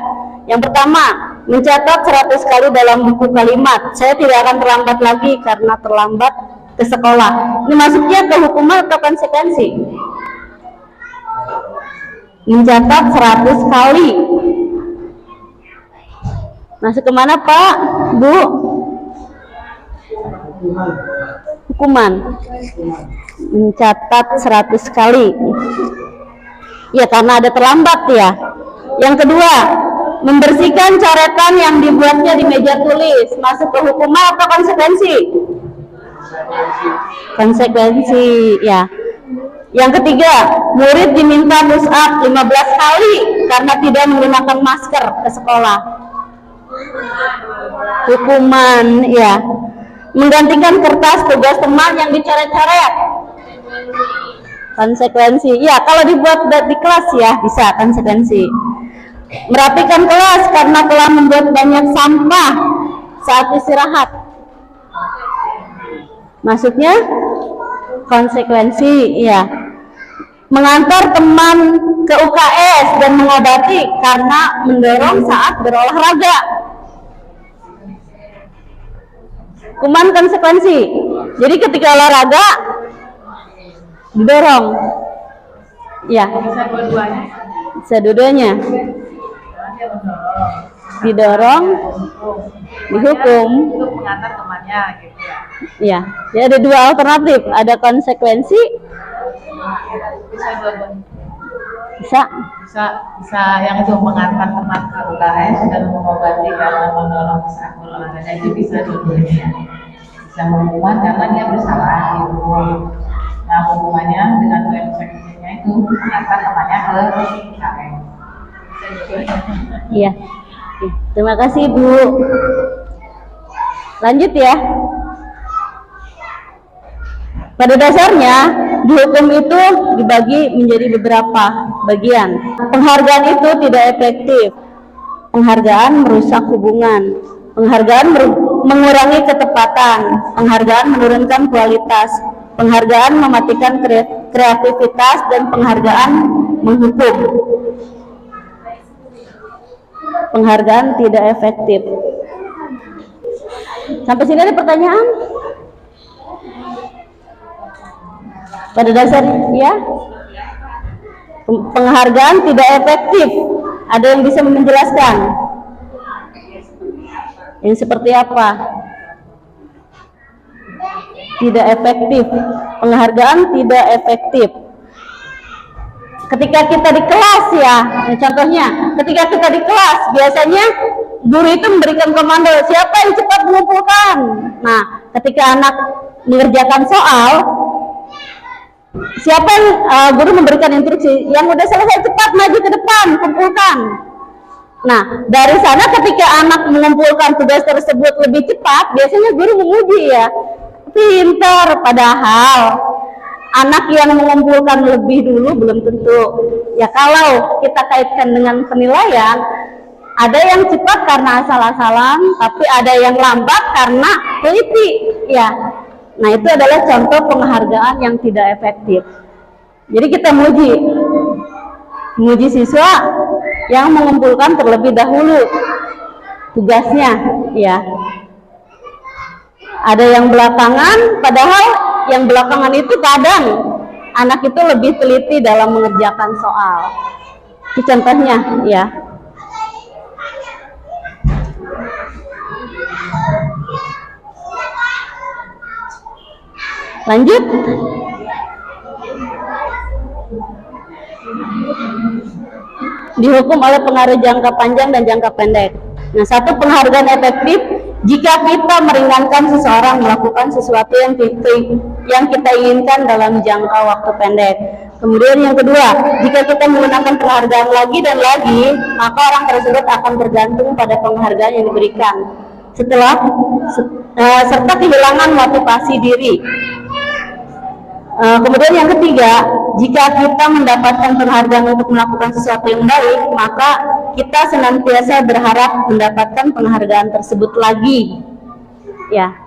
Yang pertama, mencatat 100 kali dalam buku kalimat. Saya tidak akan terlambat lagi karena terlambat ke sekolah. Ini masuknya ke hukuman atau konsekuensi? Mencatat 100 kali. Masuk kemana Pak, Bu? Hukuman. Mencatat 100 kali. Ya, karena ada terlambat ya. Yang kedua, membersihkan coretan yang dibuatnya di meja tulis. Masuk ke hukuman atau konsekuensi? Konsekuensi ya. Yang ketiga, murid diminta push up 15 kali karena tidak menggunakan masker ke sekolah. Hukuman ya. Menggantikan kertas tugas teman yang dicoret-coret. Konsekuensi ya, kalau dibuat di kelas ya bisa konsekuensi. Merapikan kelas karena telah membuat banyak sampah saat istirahat. Maksudnya konsekuensi ya. Mengantar teman ke UKS dan mengobati karena mendorong saat berolahraga. Hukuman, konsekuensi. Jadi ketika olahraga didorong. Ya, Bisa dua-duanya. bisa dua-duanya. Karena dia mendorong. Didorong, dihukum. Untuk mengantar temannya gitu ya. Ya, jadi ada dua alternatif. Ada konsekuensi, Bisa dua-duanya. bisa. Bisa yang itu mengantar teman ke UKS dan mengobati karena mendorong kesehatan olahraga itu bisa dua-duanya. Bisa hukuman karena dia bersalah dihukum. Nah hukumannya dengan konsekuensinya itu mengantar temannya ke UKS. Bisa dua-duanya. Iya. Oke, terima kasih Bu. Lanjut ya. Pada dasarnya, dihukum itu dibagi menjadi beberapa bagian. Penghargaan itu tidak efektif. Penghargaan merusak hubungan. Penghargaan mengurangi ketepatan. Penghargaan menurunkan kualitas. Penghargaan mematikan kreativitas dan penghargaan menghukum. Penghargaan tidak efektif. Sampai sini ada pertanyaan? Pada dasarnya, ya, penghargaan tidak efektif. Ada yang bisa menjelaskan? Yang seperti apa? Tidak efektif. Penghargaan tidak efektif. Ketika kita di kelas ya, contohnya, ketika kita di kelas, biasanya guru itu memberikan komando, siapa yang cepat mengumpulkan. Nah, ketika anak mengerjakan soal, siapa yang guru memberikan instruksi, yang udah selesai cepat maju ke depan, kumpulkan. Nah, dari sana ketika anak mengumpulkan tugas tersebut lebih cepat, biasanya guru memuji ya, pintar. Padahal anak yang mengumpulkan lebih dulu belum tentu. Ya kalau kita kaitkan dengan penilaian, ada yang cepat karena asal-asalan, tapi ada yang lambat karena teliti. Ya, nah itu adalah contoh penghargaan yang tidak efektif. Jadi kita muji siswa yang mengumpulkan terlebih dahulu tugasnya. Ya, ada yang belakangan, padahal yang belakangan itu kadang anak itu lebih teliti dalam mengerjakan soal. Itu contohnya ya. Lanjut. Dihukum oleh pengaruh jangka panjang dan jangka pendek. Nah, satu penghargaan efektif jika kita meringankan seseorang melakukan sesuatu yang kita inginkan dalam jangka waktu pendek. Kemudian yang kedua, jika kita menggunakan penghargaan lagi dan lagi, maka orang tersebut akan tergantung pada penghargaan yang diberikan. Serta kehilangan motivasi diri. Kemudian yang ketiga, jika kita mendapatkan penghargaan untuk melakukan sesuatu yang baik, maka kita senantiasa berharap mendapatkan penghargaan tersebut lagi. Ya.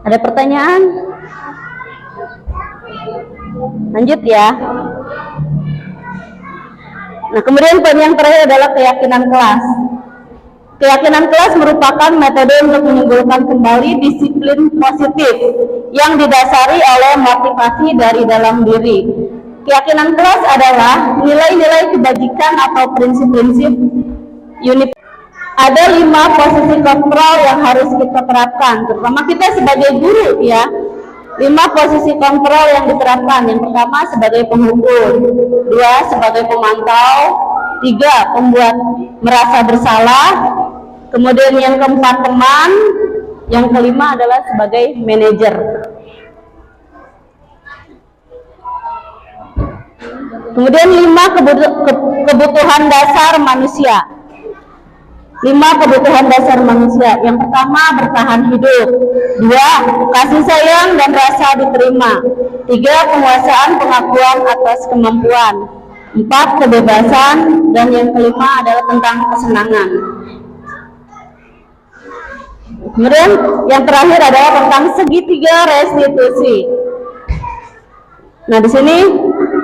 Ada pertanyaan? Lanjut ya. Nah, kemudian poin yang terakhir adalah keyakinan kelas. Keyakinan kelas merupakan metode untuk menimbulkan kembali disiplin positif yang didasari oleh motivasi dari dalam diri. Keyakinan kelas adalah nilai-nilai kebajikan atau prinsip-prinsip unit. Ada 5 posisi kontrol yang harus kita terapkan, terutama kita sebagai guru ya. 5 posisi kontrol yang diterapkan. Yang pertama sebagai pengukur, 2 sebagai pemantau, 3 pembuat merasa bersalah, kemudian yang keempat teman, yang kelima adalah sebagai manajer. Kemudian 5 kebutuhan dasar manusia. 5 kebutuhan dasar manusia. Yang pertama bertahan hidup, 2 kasih sayang dan rasa diterima, 3 penguasaan pengakuan atas kemampuan, 4 kebebasan, dan yang kelima adalah tentang kesenangan. Kemudian yang terakhir adalah tentang segitiga restitusi. Nah, di sini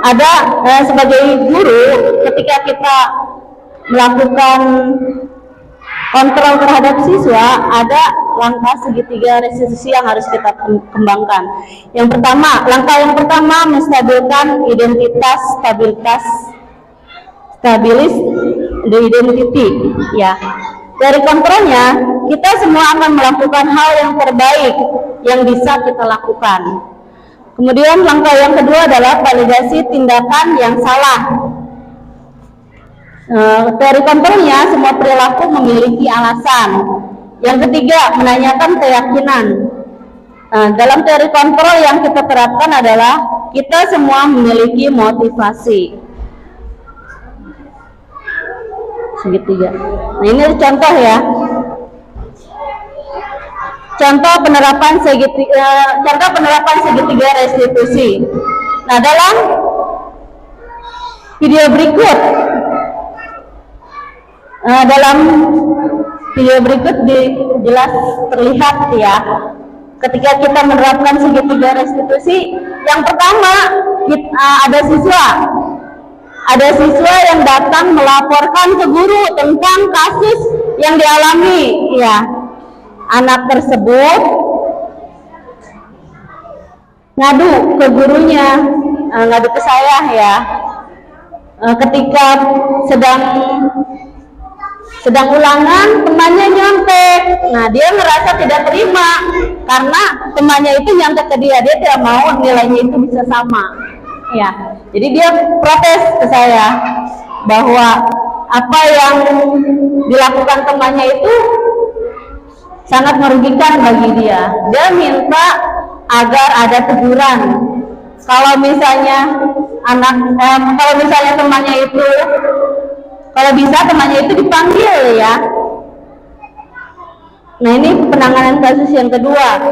ada sebagai guru, ketika kita melakukan kontrol terhadap siswa, ada langkah segitiga restitusi yang harus kita kembangkan. Langkah yang pertama menstabilkan identitas stabilis the identity, ya. Dari kontrolnya, kita semua akan melakukan hal yang terbaik yang bisa kita lakukan. Kemudian langkah yang kedua adalah validasi tindakan yang salah. Teori kontrolnya, semua perilaku memiliki alasan. Yang ketiga, menanyakan keyakinan. Dalam teori kontrol yang kita terapkan adalah kita semua memiliki motivasi. Segitiga. Nah, ini contoh ya. Contoh penerapan segitiga restitusi. Nah, dalam video berikut jelas terlihat ya, ketika kita menerapkan segitiga restitusi. Yang pertama, ada siswa yang datang melaporkan ke guru tentang kasus yang dialami, ya. Anak tersebut ngadu ke gurunya, ngadu ke saya ya. Ketika sedang ulangan, temannya nyontek. Nah, dia merasa tidak terima karena temannya itu nyontek ke dia tidak mau nilainya itu bisa sama. Ya, jadi dia protes ke saya bahwa apa yang dilakukan temannya itu sangat merugikan bagi dia. Dia minta agar ada teguran. Kalau misalnya temannya itu, kalau bisa temannya itu dipanggil ya. Nah, ini penanganan kasus yang kedua.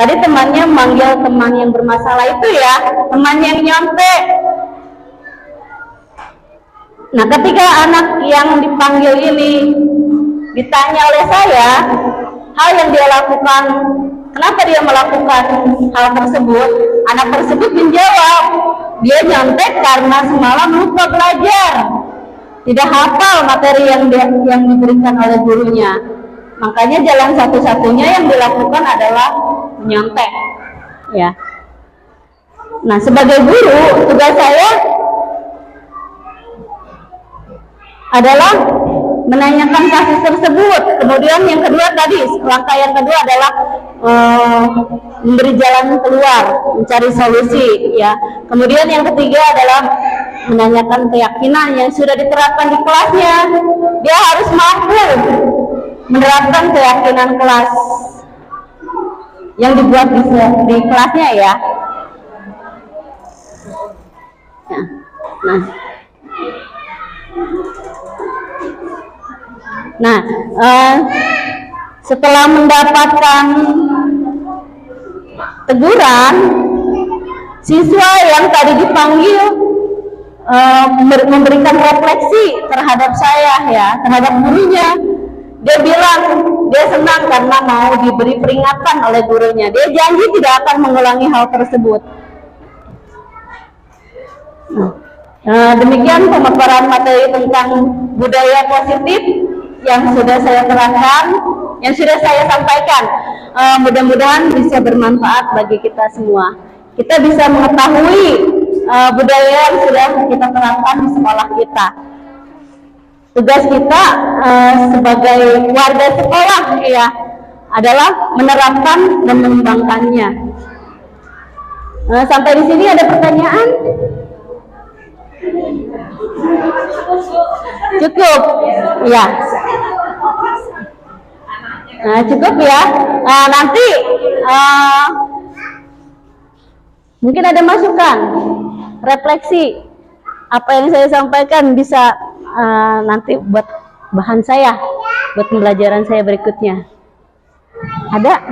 Tadi temannya manggil teman yang bermasalah itu ya, teman yang nyontek. Nah, ketika anak yang dipanggil ini ditanya oleh saya hal yang dia lakukan, kenapa dia melakukan hal tersebut, anak tersebut menjawab, dia nyontek karena semalam lupa belajar, tidak hafal materi yang diberikan oleh gurunya. Makanya jalan satu-satunya yang dilakukan adalah menyontek, ya. Nah, sebagai guru, tugas saya adalah menanyakan kasus tersebut. Kemudian yang kedua tadi, langkah yang kedua adalah memberi jalan keluar, mencari solusi, ya. Kemudian yang ketiga adalah menanyakan keyakinan yang sudah diterapkan di kelasnya. Dia harus mampu menerapkan keyakinan kelas yang dibuat di kelasnya ya. Nah, setelah mendapatkan teguran, siswa yang tadi dipanggil memberikan refleksi terhadap saya ya, terhadap gurunya. Dia bilang dia senang karena mau diberi peringatan oleh gurunya. Dia janji tidak akan mengulangi hal tersebut. Demikian pemaparan materi tentang budaya positif yang sudah saya terangkan, yang sudah saya sampaikan. Mudah-mudahan bisa bermanfaat bagi kita semua. Kita bisa mengetahui budaya yang sudah kita terapkan di sekolah kita. Tugas kita sebagai warga sekolah ya adalah menerapkan dan mengembangkannya. Sampai di sini ada pertanyaan? Cukup, ya. Cukup ya. Nanti mungkin ada masukan, refleksi apa yang saya sampaikan bisa nanti buat bahan saya, buat pembelajaran saya berikutnya. Ada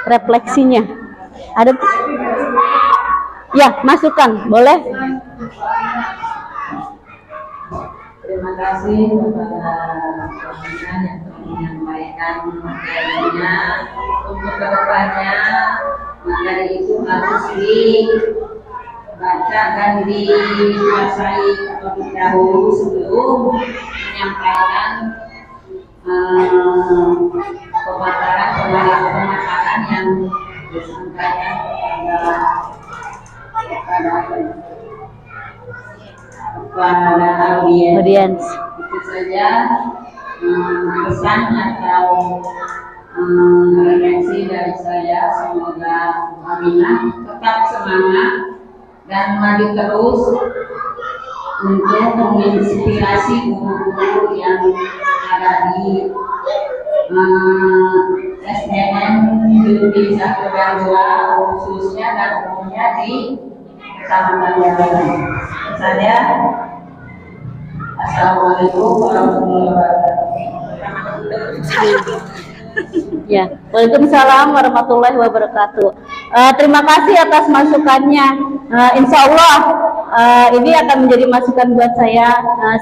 refleksinya? Ada? Ya, masukan, boleh? Terima kasih kepada pimpinan yang telah menyampaikan materinya. Untuk kedepannya materi itu harus dibaca dan dikuasai terlebih dahulu sebelum menyampaikan pemaparan pemaparan yang disampaikan kepada audiens. Itu saja pesan atau refleksi dari saya. Semoga Aminah tetap semangat dan maju terus untuk menginspirasi guru-guru yang ada di SDN Jurubicara Kedua khususnya dan umumnya di Kecamatan Jalan. Saya Assalamualaikum warahmatullahi wabarakatuh. Ya, Waalaikumsalam warahmatullahi wabarakatuh. Terima kasih atas masukannya. Insya Allah ini akan menjadi masukan buat saya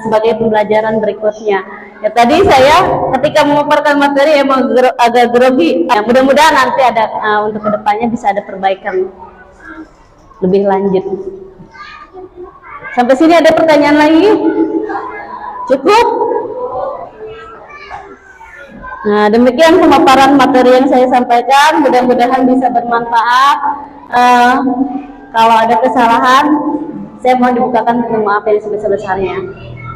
sebagai pembelajaran berikutnya. Ya, tadi saya ketika memaparkan materi emang agak grogi. Ya, mudah-mudahan nanti ada untuk kedepannya bisa ada perbaikan lebih lanjut. Sampai sini ada pertanyaan lagi? Cukup? Nah, demikian pemaparan materi yang saya sampaikan. Mudah-mudahan bisa bermanfaat. Kalau ada kesalahan, saya mohon dibukakan untuk maaf yang sebesar-besarnya.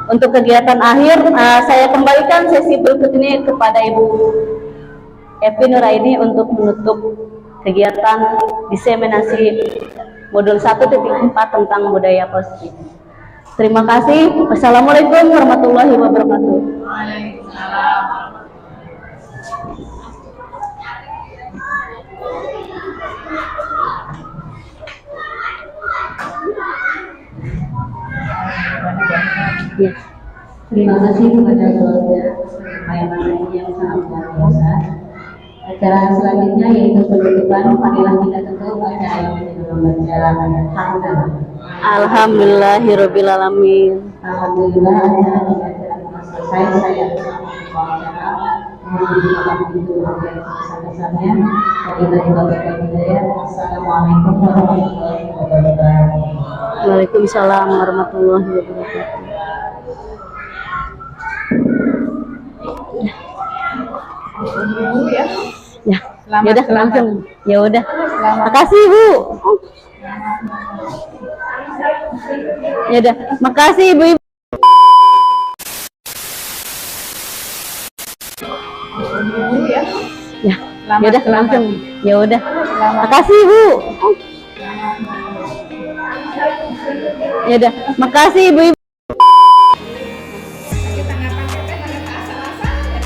Untuk kegiatan akhir, saya kembalikan sesi berikut ini kepada Ibu Evi Nuraini untuk menutup kegiatan diseminasi modul 1.4 tentang budaya positif. Terima kasih. Wassalamualaikum warahmatullahi wabarakatuh. Waalaikumsalam. Ya. Terima kasih kepada keluarga yang sangat luar biasa. Acara selanjutnya yaitu penutupan. Marilah kita tutup acara ini dengan membaca hamdalah. Alhamdulillahirobbilalamin. Alhamdulillah acara kita telah selesai. Saya berbicara mengucapkan itu sebesar-besarnya. Dari Bapak Hidayat. Assalamualaikum warahmatullahi wabarakatuh. Waalaikumsalam warahmatullahi wabarakatuh. Ya, ya udah langsung. Ya udah. Makasih Bu. Ya udah, makasih Ibu. Ya, ya udah langsung. Ya udah. Makasih Bu. Ya udah, makasih Ibu.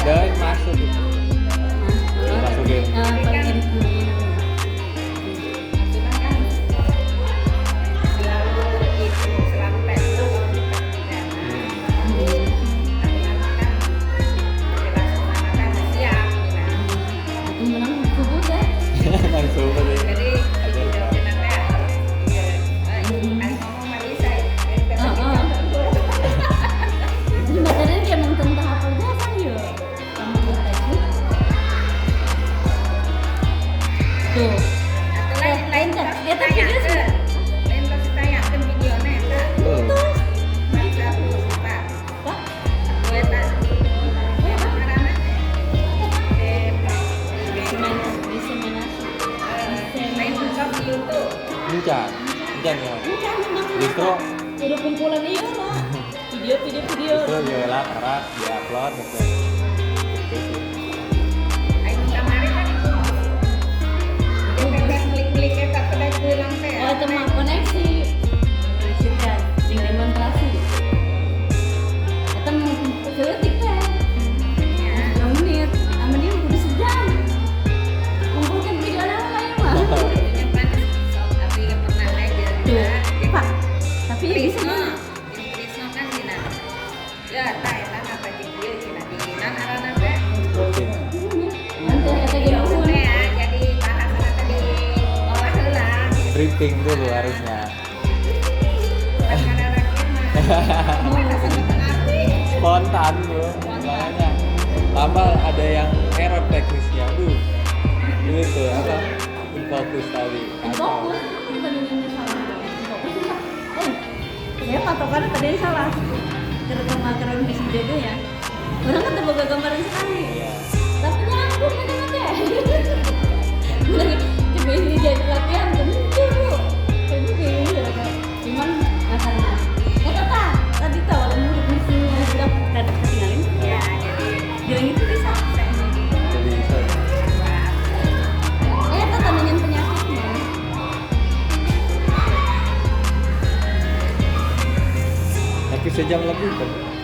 Dan masuk itu. Masukin. Langsung tadi. Jadi materinya kayak nonton tahap perjasa ya. Kamu lihat aja. Tuh. Lain kan? Ya tapi dia sudah. Hujan ya. Justru Udah kumpulan iya loh. Video. justru Yola karena diupload gitu. Oh itu mah koneksi. Kan, yang demonstrasi. Itu mau ketik teh. 2 menit, sama dia udah sejam. Kumpulkan video lama ya mah. Tuh, Pak. Tapi bisa mah. Briefing dulu harusnya. Spontan bro, makanya tambah ada yang error teknisnya, ini tuh apa? Fokus tadi. Fokus, bukan ini salah. Fokus itu. Ya patokannya tadi salah. Karena visi juga ya. Orang kan terbuka gambaran sekali. Iya. sejam lebih kan